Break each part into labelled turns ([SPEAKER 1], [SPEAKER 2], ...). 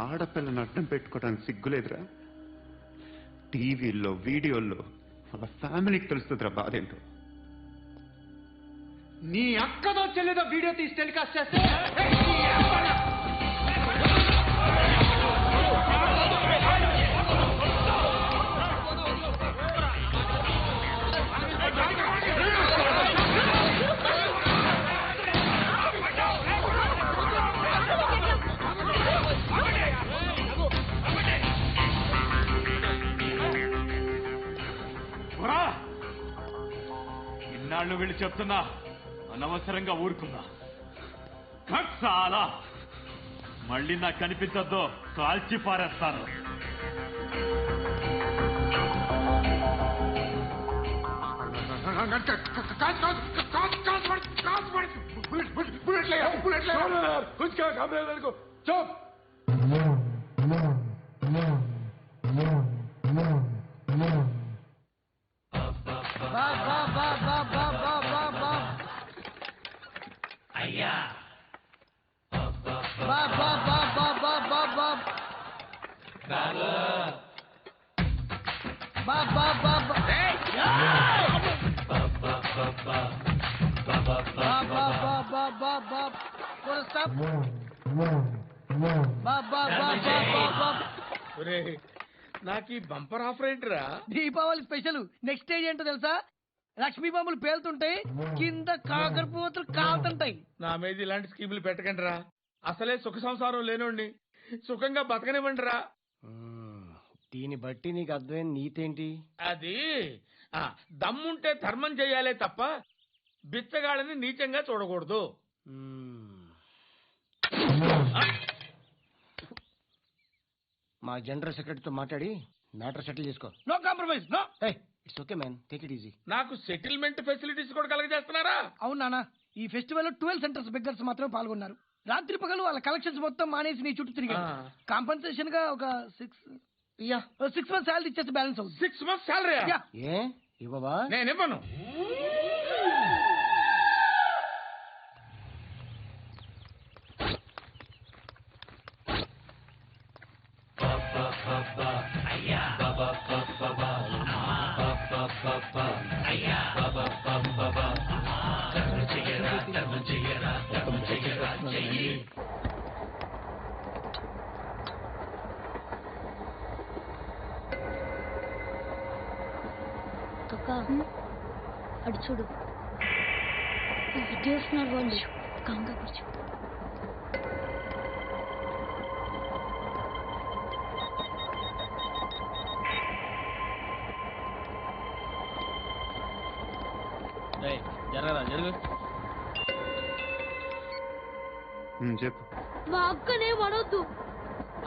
[SPEAKER 1] ఆడపిల్లని అడ్డం పెట్టుకోవడానికి సిగ్గులేదురా? టీవీల్లో వీడియోల్లో వాళ్ళ ఫ్యామిలీకి తెలుస్తుందిరా బాధ ఏంటో.
[SPEAKER 2] నీ అక్కదో చెల్లిదో వీడియో తీసి టెలికాస్ట్ చేస్తే
[SPEAKER 3] ఇన్నాళ్ళు వీళ్ళు చెప్తున్నా అనవసరంగా ఊరుకున్నా. చాలా మళ్ళీ నాకు కనిపించద్దు, కాల్చి పారేస్తాను.
[SPEAKER 2] నాకు ఈ బంపర్ ఆఫర్ ఏంటిరా?
[SPEAKER 4] దీపావళి స్పెషల్. నెక్స్ట్ స్టేజ్ ఏంటో తెలుసా? లక్ష్మీ బాంబులు పేలుతుంటాయి, కింద కాకరపోతలు కాలుతుంటాయి.
[SPEAKER 2] నా మీద ఇలాంటి స్కీములు పెట్టకండి రా. అసలే సుఖ సంసారం లేనోడిని సుఖంగా బతకనివ్వండి రా.
[SPEAKER 4] దీన్ని బట్టి నీకు అర్థమైన నీతేంటి?
[SPEAKER 2] అది దమ్ముంటే ధర్మం చెయ్యాలే తప్ప బిచ్చగాళ్ళని నీచంగా చూడకూడదు.
[SPEAKER 4] మా జనరల్ సెక్రటరీతో మాట్లాడి మ్యాటర్ సెటిల్ చేసుకో.
[SPEAKER 2] No compromise, no.
[SPEAKER 4] It's okay man, take it easy.
[SPEAKER 2] నాకు సెటిల్మెంట్ ఫెసిలిటీస్ కూడా కలగజేస్తున్నారా?
[SPEAKER 4] అవును నాన్న, ఈ ఫెస్టివల్ లో 12 సెంటర్స్ బెగ్గర్స్ మాత్రమే పాల్గొన్నారు. రాత్రి పగలు వాళ్ళ కలెక్షన్స్ మొత్తం మానేసి నీ చుట్టూ తిరిగారు. కాంపన్సేషన్ గా ఒక 6 months శాలరీ ఇచ్చేసి బ్యాలెన్స్ అవుతుంది.
[SPEAKER 2] 6 months శాలరీ
[SPEAKER 4] ఏ ఇవ్వవా?
[SPEAKER 2] నేను ఇవ్వను.
[SPEAKER 5] అడు చూడు, వస్తున్నారు వాళ్ళు. కాంగా కూర్చో.
[SPEAKER 1] చెప్పు.
[SPEAKER 5] మా అక్కనే మనొద్దు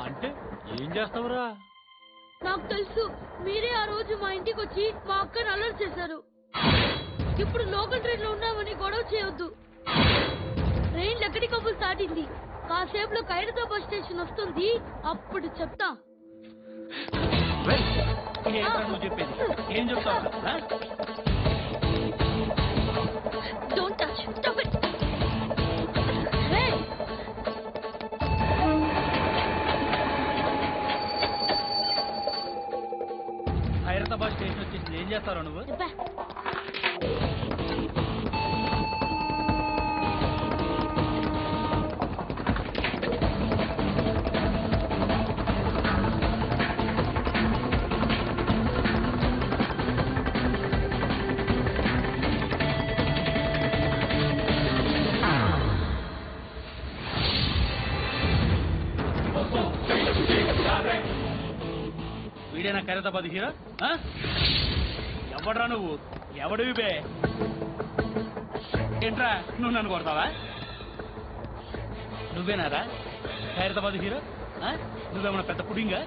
[SPEAKER 3] అంటే ఏం చేస్తావురా?
[SPEAKER 5] నాకు తెలుసు, మీరే ఆ రోజు మా ఇంటికి వచ్చి మా అక్కని అలర్ట్ చేశారు. ఇప్పుడు లోకల్ ట్రైన్ లో ఉన్నామని గొడవ చేయొద్దు. ట్రైన్ లక్కడి కబుల్ దాటింది. కాసేపులో ఖైరతాబాద్ స్టేషన్ వస్తుంది, అప్పుడు చెప్తా. Don't touch. Stop it. Hey.
[SPEAKER 3] Khairatabad station వచ్చేసి ఏం చేస్తారో నువ్వు? వీడేనా ఖైరతాబాద్ హీరో? ఎవడ్రా నువ్వు? ఎవడివి బే? ఏంట్రా నువ్వు నన్ను కొడతావా? నువ్వేనారా ఖైరతాబాద్ హీరో? నువ్వేమన్నా పెద్ద పుడింగా?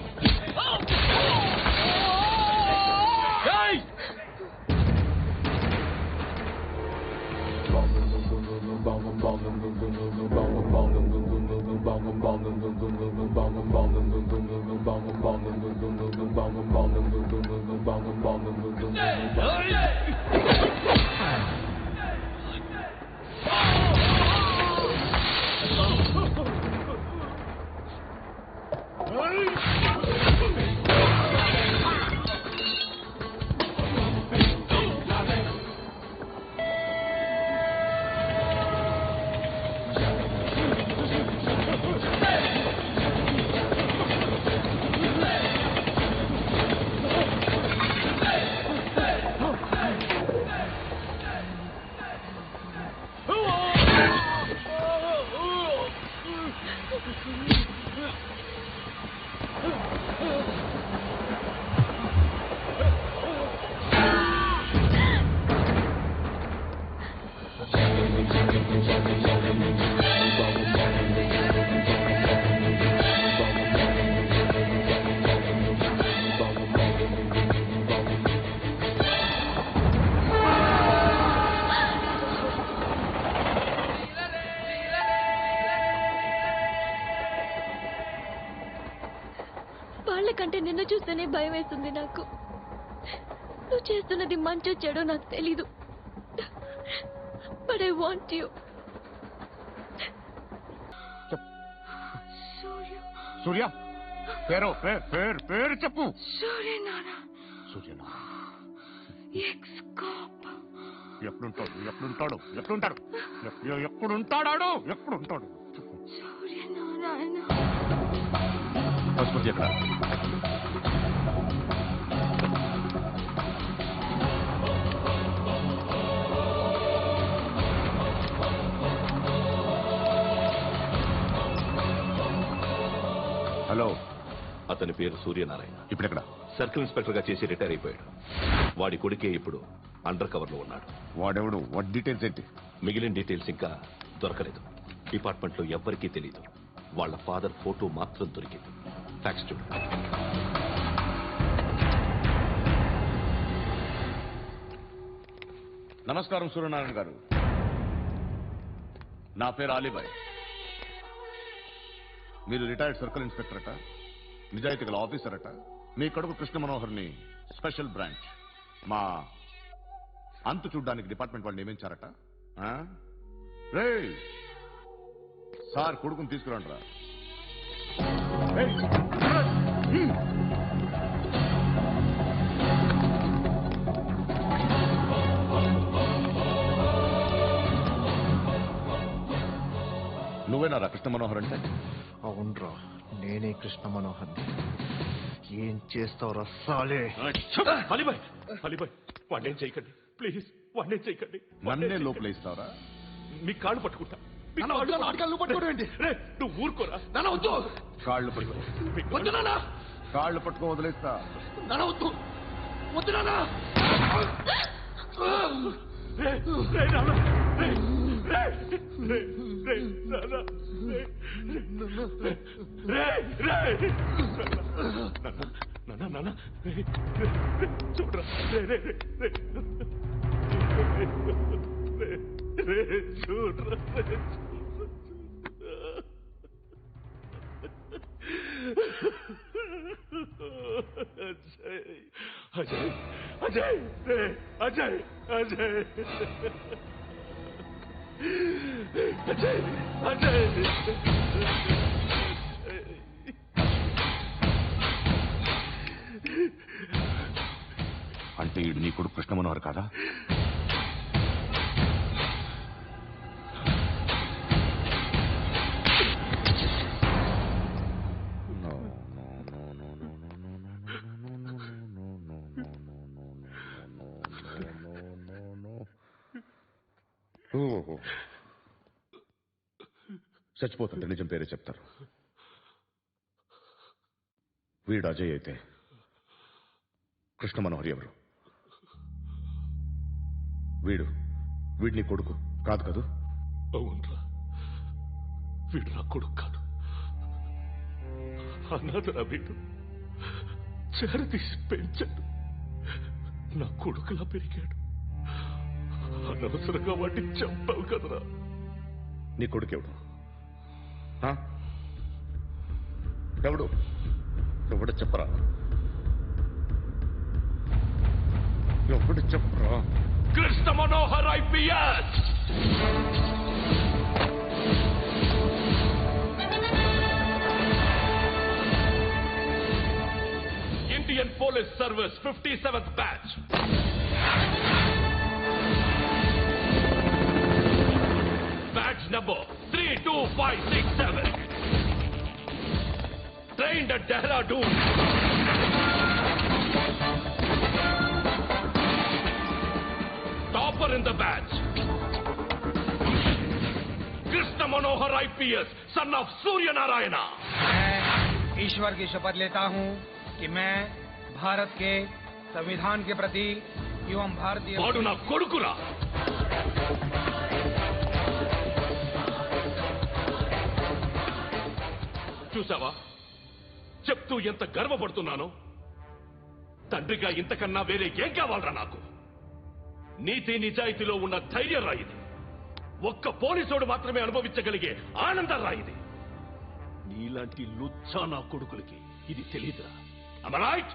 [SPEAKER 5] వాళ్ళకంటే నిన్ను చూస్తేనే భయం వేస్తుంది నాకు. నువ్వు చేస్తున్నది మంచో చెడో నాకు తెలీదు. But I want you.
[SPEAKER 1] Surya పేరు చెప్పు. సూర్యనారాయణ ఎప్పుడుంటాడు
[SPEAKER 5] సూర్యనారాయణ
[SPEAKER 1] పశుపతి ఎక్కడ? హలో,
[SPEAKER 6] అతని పేరు సూర్యనారాయణ.
[SPEAKER 1] ఇప్పుడెక్కడ?
[SPEAKER 6] సర్కిల్ ఇన్స్పెక్టర్ గా చేసి రిటైర్ అయిపోయాడు. వాడి కొడుకే ఇప్పుడు అండర్ కవర్ లో ఉన్నాడు.
[SPEAKER 1] వాడెవడు? వాడి డీటెయిల్స్ ఏంటి?
[SPEAKER 6] మిగిలిన డీటెయిల్స్ ఇంకా దొరకలేదు. డిపార్ట్మెంట్ లో ఎవ్వరికీ తెలియదు. వాళ్ళ ఫాదర్ ఫోటో మాత్రం దొరికింది. ఫ్యాక్స్ చూడు.
[SPEAKER 1] నమస్కారం సూర్యనారాయణ గారు. నా పేరు అలీబాయ్. మీరు రిటైర్డ్ సర్కిల్ ఇన్స్పెక్టర్ అట, నిజాయితీ గల ఆఫీసర్ అట. మీ కొడుకు కృష్ణ మనోహర్ని స్పెషల్ బ్రాంచ్ మా అంతు చూడ్డానికి డిపార్ట్మెంట్ వాళ్ళు నియమించారట. రే సార్, కొడుకుని తీసుకురండి రా. నువ్వేనా కృష్ణ మనోహర్ అంటే?
[SPEAKER 7] అవునరా, నేనే కృష్ణ మనోహర్. ఏం చేస్తావు రస్సాలే?
[SPEAKER 6] అలీబాయ్, వాడినేం చేయకండి ప్లీజ్, వాడినేం చేయకండి.
[SPEAKER 1] నన్నే లోపల ఇస్తావరా?
[SPEAKER 6] మీ కాళ్ళు పట్టుకుంటా. నువ్వు ఊరుకోరా.
[SPEAKER 1] కాళ్ళు పట్టుకో. కాళ్ళు పట్టుకో వదిలేస్తా.
[SPEAKER 6] చూడరా, చూడరా. అజయ్ అజయ్ అజయ్ అజయ్ అజయ్ అజయ్
[SPEAKER 1] అంటే ఈడు నీ కొడుకు కృష్ణ మనోహర్ కాదా? చచ్చిపోతుంటే నిజం పేరే చెప్తారు. వీడు అజయ్ అయితే కృష్ణ మనోహర్ ఎవరు? వీడిని కొడుకు కాదు కదూ?
[SPEAKER 6] అవునరా, వీడు నా కొడుకు కాదు. అన్నదరా వీడు. చేరదీసి పెంచాడు. నా కొడుకులా పెరిగాడు. అనవసరంగా వాటిని చంపావు కదరా.
[SPEAKER 1] నీ కొడుకెవడు? ఎవడు? ఎవడు చెప్పరా? ఎవడు చెప్పరా?
[SPEAKER 6] Krishna Manohar IPS. Indian Police Service 57th batch. Batch number 32567. Trained at Dehradun. Topper in the batch. Krishna Manohar IPS, son of Surya Narayana.
[SPEAKER 2] मैं ईश्वर की शपथ लेता हूँ कि मैं भारत के संविधान के प्रति एवं भारतीय
[SPEAKER 6] వాడు నా కొడుకురా. చూసావా చెప్తూ ఎంత గర్వపడుతున్నానో. తండ్రిగా ఇంతకన్నా వేరే ఏం కావాలరా నాకు? నీతి నిజాయితీలో ఉన్న ధైర్యం రాయిది. ఒక్క పోలీసోడు మాత్రమే అనుభవించగలిగే ఆనందం రాయిది. నీలాంటి లుచ్చా నా కొడుకులకి ఇది తెలీదురా. Am I right?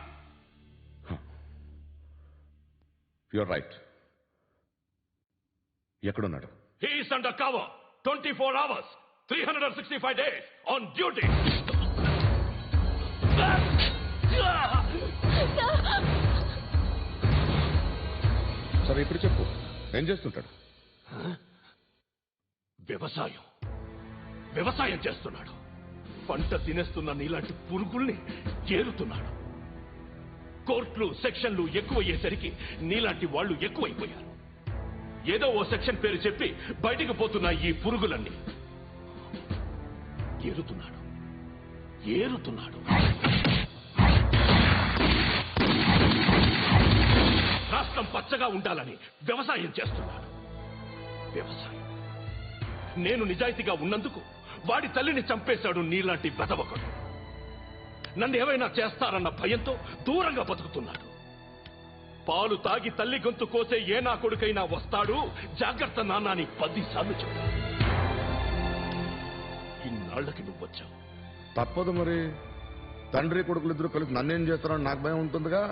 [SPEAKER 1] You're right. ఎక్కడున్నాడు?
[SPEAKER 6] He is under cover 24 hours 365 days on duty.
[SPEAKER 1] సరే ఇప్పుడు చెప్పు, ఏం చేస్తుంటాడు?
[SPEAKER 6] వ్యవసాయం చేస్తున్నాడు. పంట తినేస్తున్న నీలాంటి పురుగుల్ని చేరుతున్నాడు. కోర్టులు సెక్షన్లు ఎక్కువయ్యేసరికి నీలాంటి వాళ్ళు ఎక్కువైపోయారు. ఏదో ఓ సెక్షన్ పేరు చెప్పి బయటికి పోతున్న ఈ పురుగులన్నీ ఏరుతున్నాడు. రాష్ట్రం పచ్చగా ఉండాలని వ్యవసాయం చేస్తున్నాడు. నేను నిజాయితీగా ఉన్నందుకు వాడి తల్లిని చంపేశాడు నీలాంటి బెదవకుడు. నన్ను ఏమైనా చేస్తారన్న భయంతో దూరంగా బతుకుతున్నాడు. పాలు తాగి తల్లి గొంతు కోసే ఏ నా కొడుకైనా వస్తాడు, జాగ్రత్త నాన్న అని 10 సార్లు చెప్పాడు. ఇన్నాళ్లకి నువ్వు వచ్చావు.
[SPEAKER 1] తప్పదు మరి. తండ్రి కొడుకులిద్దరూ కలిసి నన్నేం చేస్తారని నాకు భయం ఉంటుందిగా.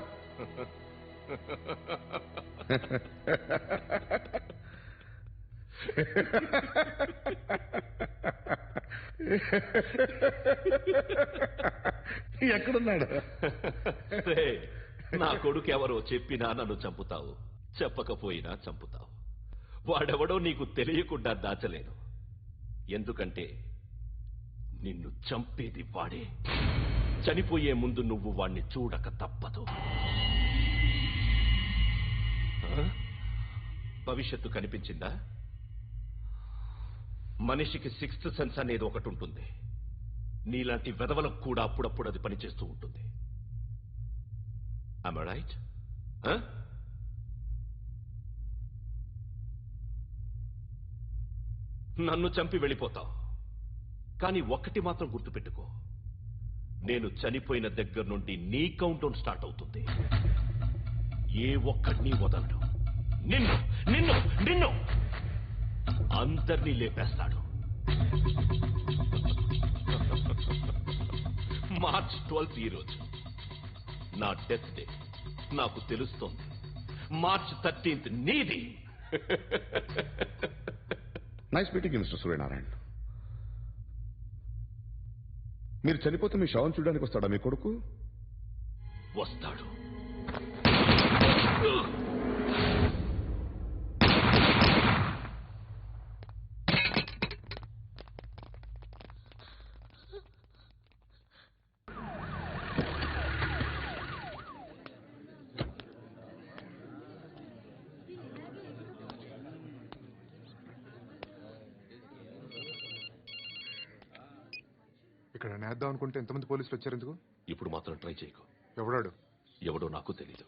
[SPEAKER 1] ఎక్కడున్నాడు?
[SPEAKER 6] నా కొడుకు ఎవరో చెప్పినా నన్ను చంపుతావు, చెప్పకపోయినా చంపుతావు. వాడెవడో నీకు తెలియకుండా దాచలేను. ఎందుకంటే నిన్ను చంపేది వాడే. చనిపోయే ముందు నువ్వు వాణ్ణి చూడక తప్పదు. భవిష్యత్తు కనిపించిందా? మనిషికి 6th సెన్స్ అనేది ఒకటి ఉంటుంది. నీలాంటి వెధవలకు కూడా అప్పుడప్పుడు అది పనిచేస్తూ ఉంటుంది. Am I right? నన్ను చంపి వెళ్ళిపోతావు. కానీ ఒక్కటి మాత్రం గుర్తుపెట్టుకో, నేను చనిపోయిన దగ్గర నుండి నీ కౌంట్ డౌన్ స్టార్ట్ అవుతుంది. ఏ ఒక్కడిని వదలడు. నిన్ను నిన్ను నిన్ను అందరినీ లేపేస్తాడు. మార్చ్ 12 ఈ రోజు నా డెత్ డే. నాకు తెలుస్తోంది. మార్చ్ 13 నీది.
[SPEAKER 1] Nice meeting mister Suryanarayana. మీరు చనిపోతే మీ శవం చూడడానికి వస్తాడా మీ కొడుకు?
[SPEAKER 6] వస్తాడు.
[SPEAKER 8] ఇక్కడ నేద్దాం అనుకుంటే ఎంతమంది పోలీసులు వచ్చారు ఎందుకు?
[SPEAKER 6] ఇప్పుడు మాత్రం ట్రై చేయకు.
[SPEAKER 8] ఎవడో
[SPEAKER 6] నాకు తెలీదు.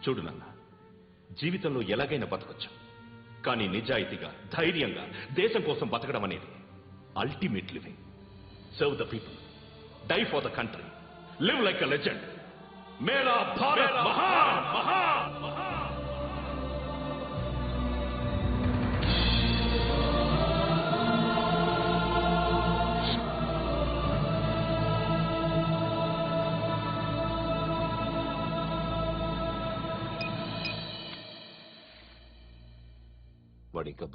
[SPEAKER 6] చూడు నాన్న, జీవితంలో ఎలాగైనా బతకొచ్చు, కానీ నిజాయితీగా ధైర్యంగా దేశం కోసం బతకడం అనేది ultimate living. Serve the people, die for the country, live like a legend. మేరా భారత్ మహాన్ మహాన్ మహాన్. వాడు ఇంకా